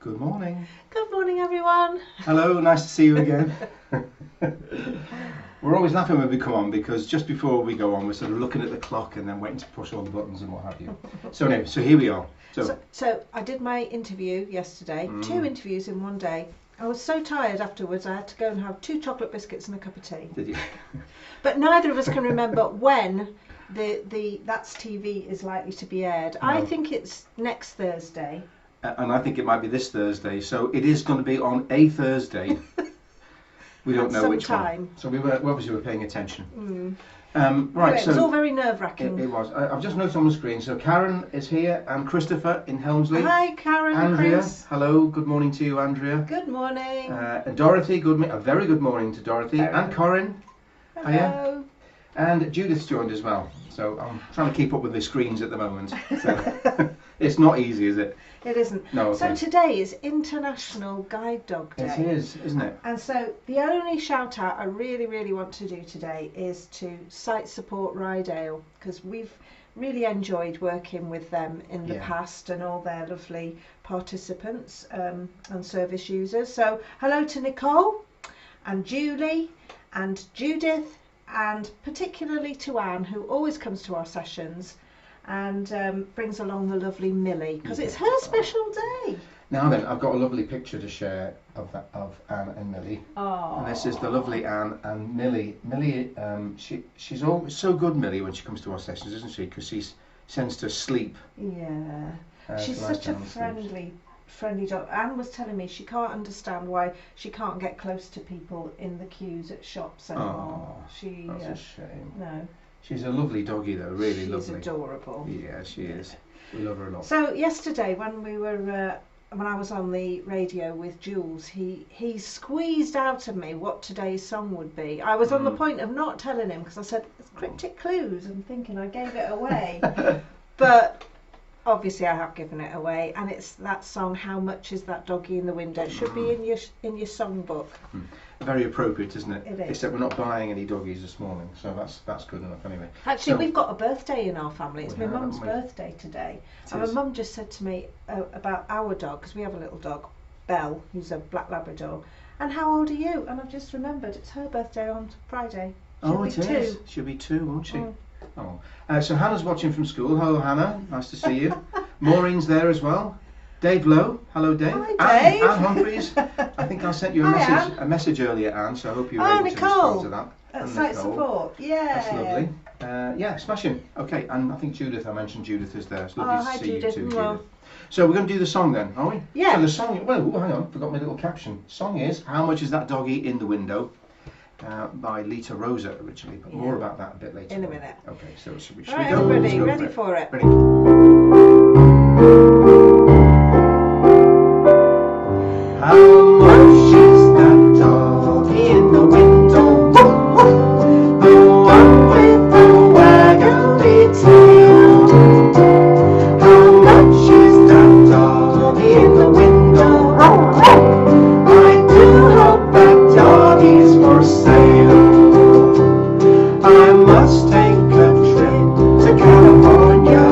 Good morning. Good morning, everyone. Hello, nice to see you again. We're always laughing when we come on because just before we go on, we're sort of looking at the clock and then waiting to push all the buttons and what have you. So anyway, so here we are. So I did my interview yesterday, 2 interviews in one day. I was so tired afterwards, I had to go and have 2 chocolate biscuits and a cup of tea. Did you? But neither of us can remember when the That's TV is likely to be aired. No. I think it's next Thursday. And I think it might be this Thursday, so it is going to be on a Thursday. We don't know which one. So we obviously were paying attention. Right, anyway, it was all very nerve-wracking. It was. I've just noticed on the screen. So Karen is here and Christopher in Helmsley. Hi, Karen. Andrea, Chris. Hello. Good morning to you, Andrea. Good morning. And Dorothy. A very good morning to Dorothy and Corinne. Hello. Hiya. And Judith's joined as well. So I'm trying to keep up with the screens at the moment. So it's not easy, is it? It isn't. No. Okay. So today is International Guide Dog Day. It is, isn't it? And so the only shout out I really want to do today is to Site Support Rydale, because we've really enjoyed working with them in the past and all their lovely participants and service users. So hello to Nicole and Julie and Judith and particularly to Anne, who always comes to our sessions and brings along the lovely Millie, because it's her special day. Now then, I've got a lovely picture to share of Anne and Millie. Oh. And this is the lovely Anne and Millie. Millie, she's always so good, Millie, when she comes to our sessions, isn't she? Because she sends to sleep. Yeah. She's such a friendly dog. Anne was telling me she can't understand why she can't get close to people in the queues at shops anymore. That's a shame. No. She's a lovely doggie though, really lovely. She's adorable. Yeah, she is. We love her a lot. So yesterday when we were when I was on the radio with Jules, he squeezed out of me what today's song would be. I was on the point of not telling him because I said it's cryptic clues and thinking I gave it away. But obviously I have given it away, and it's that song, How Much Is That Doggie in the Window? It should be in your songbook. Very appropriate, isn't it? It is. Except we're not buying any doggies this morning, so that's good enough anyway. Actually, we've got a birthday in our family. It's my mum's birthday today. And my mum just said to me about our dog, because we have a little dog, Belle, who's a black Labrador. And how old are you? And I've just remembered it's her birthday on Friday. She'll be 2, won't she? So Hannah's watching from school. Hello, Hannah. Nice to see you. Maureen's there as well. Dave Lowe. Hello, Dave. Hi, Dave. Anne Humphreys. I think I sent you a message earlier, Anne, so I hope you were able to respond to that. At Site Support. Yeah. That's lovely. Smashing. Okay, and I think Judith, I mentioned Judith is there. It's lovely to see Judith. you too, Judith. So we're going to do the song then, are we? Yeah. So the song, hang on, forgot my little caption. Song is How Much Is That Doggie in the Window? By Lita Rosa originally, but more about that a bit later. In a minute. Okay, so should we go? Everybody, ready for it? Ready. How much is that doggie in the window? The one with the waggly tail. How much is that doggie in the window? I do hope that doggie's for sale. I must take a trip to California.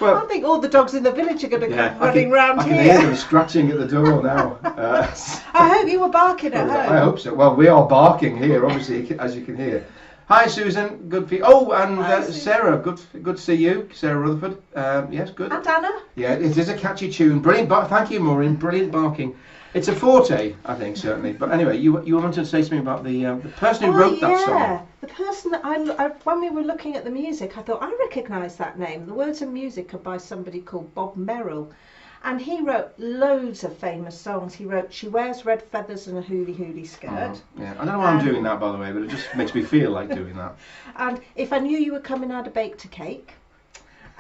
Well, I think all the dogs in the village are going to come running round here. I can hear them scratching at the door now. I hope you were barking at home. I hope so. Well, we are barking here, obviously, as you can hear. Hi, Susan. Good for you. Oh, and Sarah. Good to see you, Sarah Rutherford. Yes, good. And Anna. Yeah, it is a catchy tune. Brilliant. Thank you, Maureen. Brilliant barking. It's a forte, I think, certainly. But anyway, you wanted to say something about the person who wrote that song. Yeah, the person that I when we were looking at the music, I thought I recognise that name. The words and music are by somebody called Bob Merrill, and he wrote loads of famous songs. He wrote "She Wears Red Feathers and a Hooly Hooly Skirt." Yeah, I don't know why I'm doing that, by the way, but it just makes me feel like doing that. And If I Knew You Were Coming, I'd have baked a cake.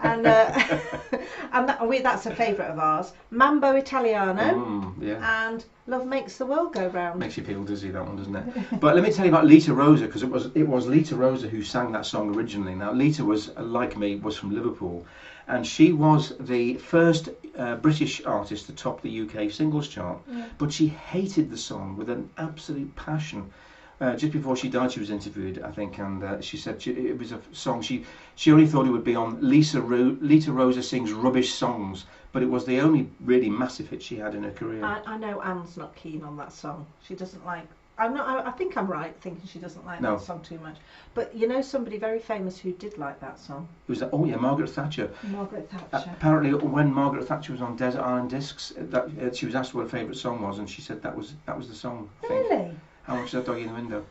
And that's a favourite of ours. Mambo Italiano. And Love Makes the World Go Round. Makes you feel dizzy, that one, doesn't it? But let me tell you about Lita Rosa, because it was Lita Rosa who sang that song originally. Now, Lita was, like me, was from Liverpool, and she was the first British artist to top the UK singles chart. But she hated the song with an absolute passion. Just before she died, she was interviewed, I think, and she said it was a song she only thought it would be on Lita Rosa Sings Rubbish Songs, but it was the only really massive hit she had in her career. I know Anne's not keen on that song. She doesn't like. I think I'm right thinking she doesn't like that song too much. But you know somebody very famous who did like that song? It was Margaret Thatcher. Margaret Thatcher. Apparently, when Margaret Thatcher was on Desert Island Discs, she was asked what her favourite song was, and she said that was the song. Really? How much is that doggy in the window?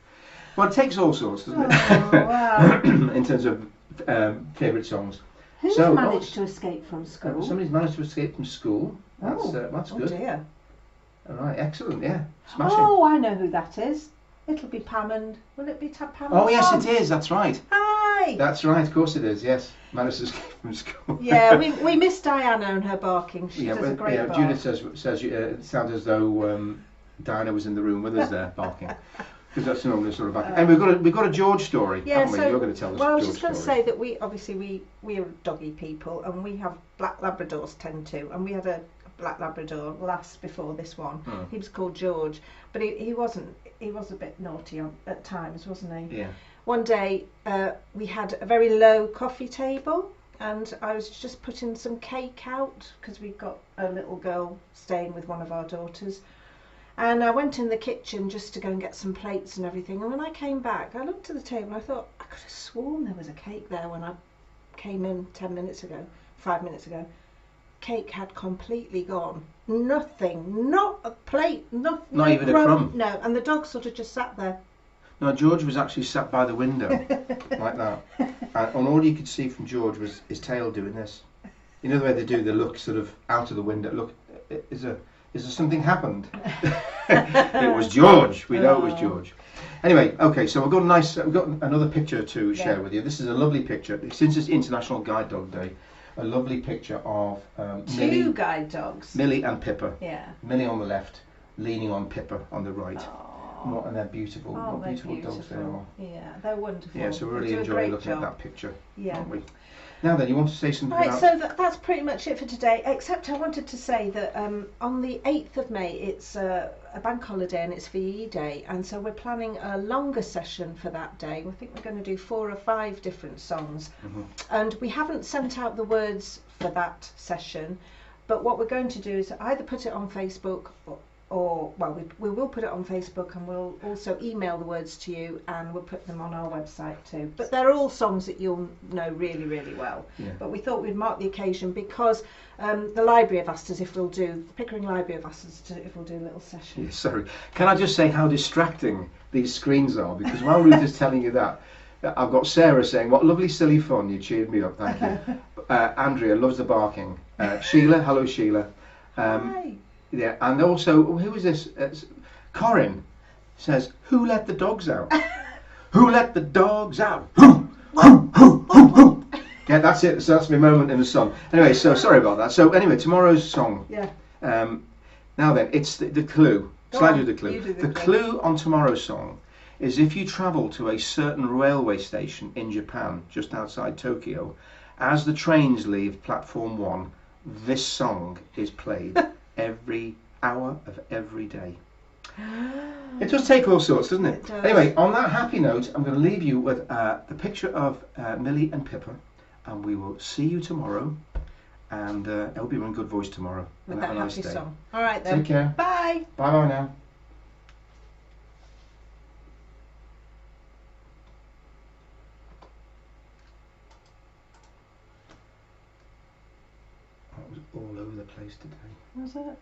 Well, it takes all sorts, doesn't it? Wow. In terms of favourite songs. Who's managed to escape from school? Somebody's managed to escape from school. That's good. Oh dear. All right, excellent. Yeah, smashing. Oh, I know who that is. It'll be Pam and... Will it be Pam? Oh yes, it is. That's right. Hi. That's right. Of course it is. Yes, managed to escape from school. Yeah, we miss Diana and her barking. She does a great bark. Judith says it sounds as though Diana was in the room with us there barking. Because that's normally sort of back. And we've got a George story, haven't we? You're going to tell us. Well, I was just going to say that we are doggy people, and we have black Labradors tend to, and we had a black Labrador last before this one. He was called George, but he was a bit naughty at times, wasn't he? Yeah. One day we had a very low coffee table, and I was just putting some cake out because we've got a little girl staying with one of our daughters. And I went in the kitchen just to go and get some plates and everything. And when I came back, I looked at the table and I thought, I could have sworn there was a cake there when I came in 5 minutes ago. Cake had completely gone. Nothing, not a plate, not even a crumb. No, and the dog sort of just sat there. No, George was actually sat by the window, like that. And all you could see from George was his tail doing this. You know the way they do, they look sort of out of the window. Look, is there something happened? It was George. We know it was George. Anyway, okay, so we've got another picture to share with you. This is a lovely picture. Since it's International Guide Dog Day, a lovely picture of two guide dogs. Millie and Pippa. Yeah. Millie on the left, leaning on Pippa on the right. Aww. And they're beautiful. Oh, what beautiful dogs they are. Yeah, they're wonderful. Yeah, so we really enjoy looking at that picture, aren't we? Now then, you want to say something about... Right, so that's pretty much it for today, except I wanted to say that on the 8th of May, it's a bank holiday and it's VE Day, and so we're planning a longer session for that day. We think we're going to do 4 or 5 different songs, and we haven't sent out the words for that session, but what we're going to do is either put it on Facebook or we will put it on Facebook, and we'll also email the words to you, and we'll put them on our website too. But they're all songs that you'll know really, really well. Yeah. But we thought we'd mark the occasion because the library have asked us if we'll do, Pickering Library have asked us if we'll do a little session. Yeah, sorry. Can I just say how distracting these screens are? Because while Ruth is telling you that, I've got Sarah saying, what lovely silly fun, you cheered me up, thank you. Andrea loves the barking. Sheila, hello Sheila. Hi. Yeah, and also, who is this? Corinne says, who let the dogs out? Who let the dogs out? Yeah, that's it. So that's my moment in the sun. Anyway, so sorry about that. So anyway, tomorrow's song. Yeah. Now then, it's the clue. Slide you the clue. The clue on tomorrow's song is if you travel to a certain railway station in Japan, just outside Tokyo, as the trains leave platform 1, this song is played every hour of every day. It does take all sorts, doesn't it? It does. Anyway, on that happy note, I'm going to leave you with the picture of Millie and Pippa, and we will see you tomorrow And I hope you're in good voice tomorrow. With and that have a nice happy day. song. All right then. Take care. Bye. Bye bye now. That was all over the place today. Was it?